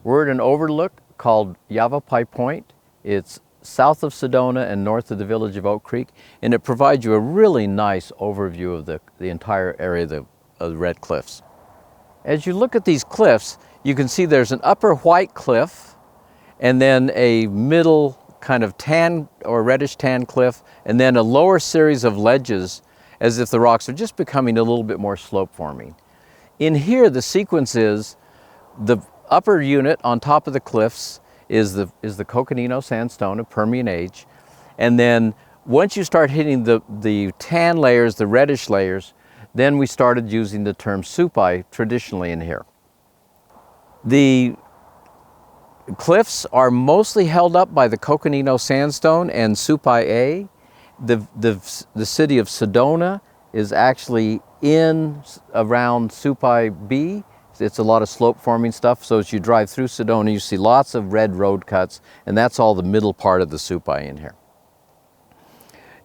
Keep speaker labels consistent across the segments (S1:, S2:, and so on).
S1: We're at an overlook called Yavapai Point. It's south of Sedona and north of the village of Oak Creek, and it provides you a really nice overview of the entire area of the Red Cliffs. As you look at these cliffs, you can see there's an upper white cliff and then a middle kind of tan or reddish tan cliff, and then a lower series of ledges as if the rocks are just becoming a little bit more slope forming. In here, the sequence is the upper unit on top of the cliffs is the Coconino sandstone of Permian age, and then once you start hitting the tan layers, the reddish layers, then we started using the term supai traditionally in here. The cliffs are mostly held up by the Coconino sandstone and supai A. The city of Sedona is actually in around supai B. It's a lot of slope forming stuff, so as you drive through Sedona, you see lots of red road cuts, and that's all the middle part of the supai in here.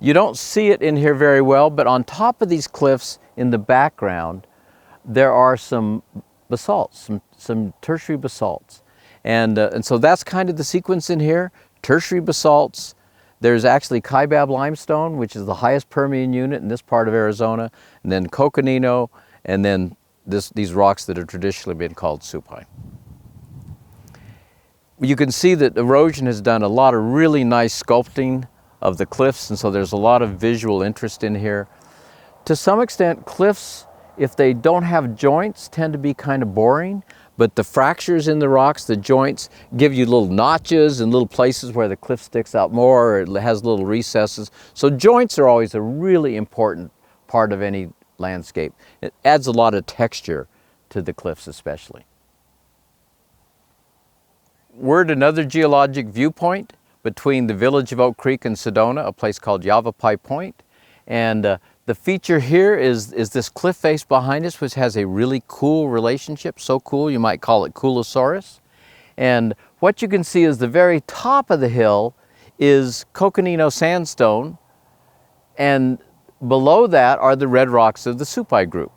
S1: You don't see it in here very well, but on top of these cliffs in the background, there are some basalts, some tertiary basalts. And so that's kind of the sequence in here, tertiary basalts. There's actually Kaibab limestone, which is the highest Permian unit in this part of Arizona, and then Coconino, and then these rocks that have traditionally been called supai. You can see that erosion has done a lot of really nice sculpting of the cliffs, and so there's a lot of visual interest in here. To some extent, cliffs, if they don't have joints, tend to be kind of boring, but the fractures in the rocks, the joints, give you little notches and little places where the cliff sticks out more, or it has little recesses. So joints are always a really important part of any landscape. It adds a lot of texture to the cliffs especially. We're at another geologic viewpoint between the village of Oak Creek and Sedona, a place called Yavapai Point. And the feature here is this cliff face behind us, which has a really cool relationship, so cool you might call it Coolosaurus. And what you can see is the very top of the hill is Coconino sandstone, and below that are the red rocks of the supai group.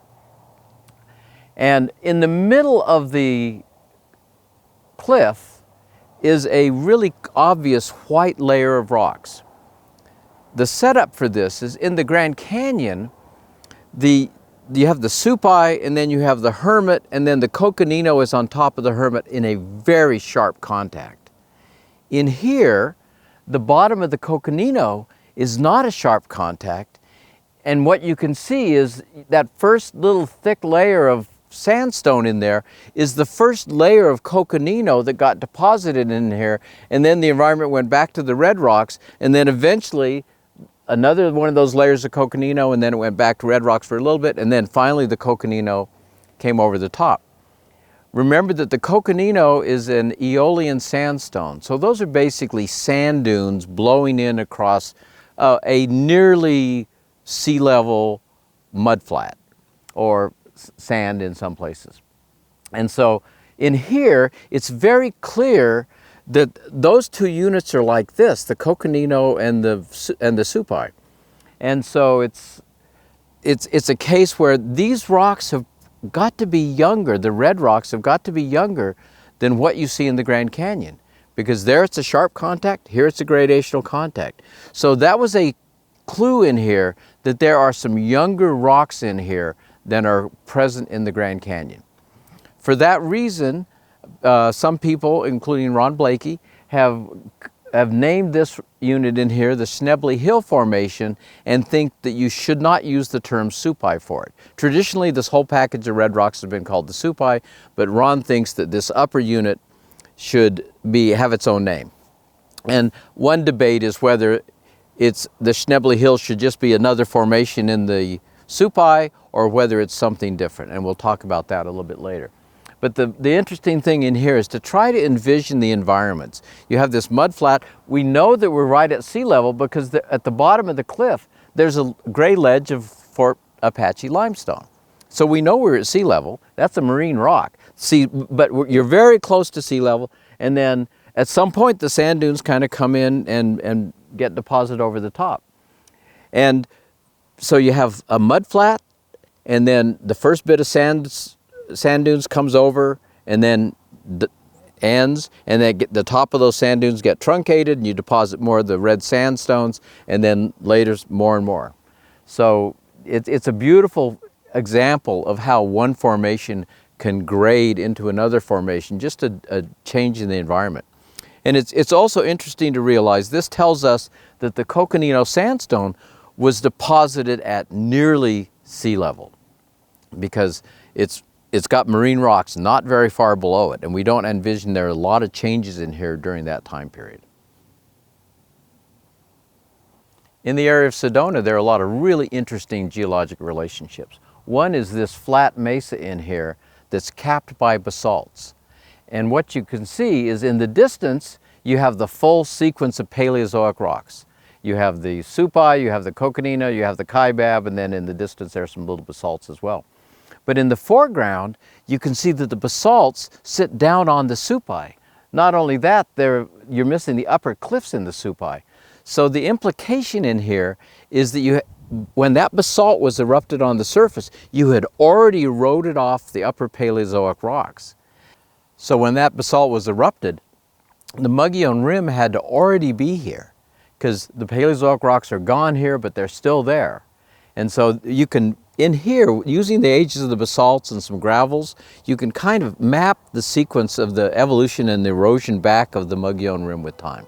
S1: And in the middle of the cliff is a really obvious white layer of rocks. The setup for this is in the Grand Canyon, you have the supai, and then you have the hermit, and then the Coconino is on top of the hermit in a very sharp contact. In here, the bottom of the Coconino is not a sharp contact, and what you can see is that first little thick layer of sandstone in there is the first layer of Coconino that got deposited in here, and then the environment went back to the red rocks, and then eventually another one of those layers of Coconino, and then it went back to red rocks for a little bit, and then finally the Coconino came over the top. Remember that the Coconino is an Aeolian sandstone, so those are basically sand dunes blowing in across a nearly sea level mudflat, or sand in some places. And so in here, it's very clear that those two units are like this, the Coconino and the supai. And so it's a case where these rocks have got to be younger, the red rocks have got to be younger than what you see in the Grand Canyon, because there it's a sharp contact, here it's a gradational contact. So that was a clue in here that there are some younger rocks in here than are present in the Grand Canyon. For that reason, some people, including Ron Blakey, have named this unit in here the Schnebly Hill Formation, and think that you should not use the term supai for it. Traditionally, this whole package of red rocks has been called the supai, but Ron thinks that this upper unit should have its own name. And one debate is whether the Schnebly Hill should just be another formation in the supai, or whether it's something different, and we'll talk about that a little bit later. But the interesting thing in here is to try to envision the environments. You have this mud flat. We know that we're right at sea level because at the bottom of the cliff, there's a gray ledge of Fort Apache limestone. So we know we're at sea level. That's a marine rock. But you're very close to sea level, and then at some point the sand dunes kind of come in and get deposited over the top. And so you have a mud flat, and then the first bit of sand dunes comes over, and then ends, and then the top of those sand dunes get truncated, and you deposit more of the red sandstones, and then later more and more. So it's a beautiful example of how one formation can grade into another formation, just a change in the environment. And it's also interesting to realize this tells us that the Coconino sandstone was deposited at nearly sea level, because it's got marine rocks not very far below it, and we don't envision there are a lot of changes in here during that time period. In the area of Sedona, there are a lot of really interesting geologic relationships. One is this flat mesa in here that's capped by basalts. And what you can see is in the distance, you have the full sequence of Paleozoic rocks. You have the Supai, you have the Coconino, you have the Kaibab, and then in the distance there are some little basalts as well. But in the foreground, you can see that the basalts sit down on the Supai. Not only that, you're missing the upper cliffs in the Supai. So the implication in here is that when that basalt was erupted on the surface, you had already eroded off the upper Paleozoic rocks. So when that basalt was erupted, the Mogollon Rim had to already be here, because the Paleozoic rocks are gone here, but they're still there. And so you can, in here, using the ages of the basalts and some gravels, you can kind of map the sequence of the evolution and the erosion back of the Mogollon Rim with time.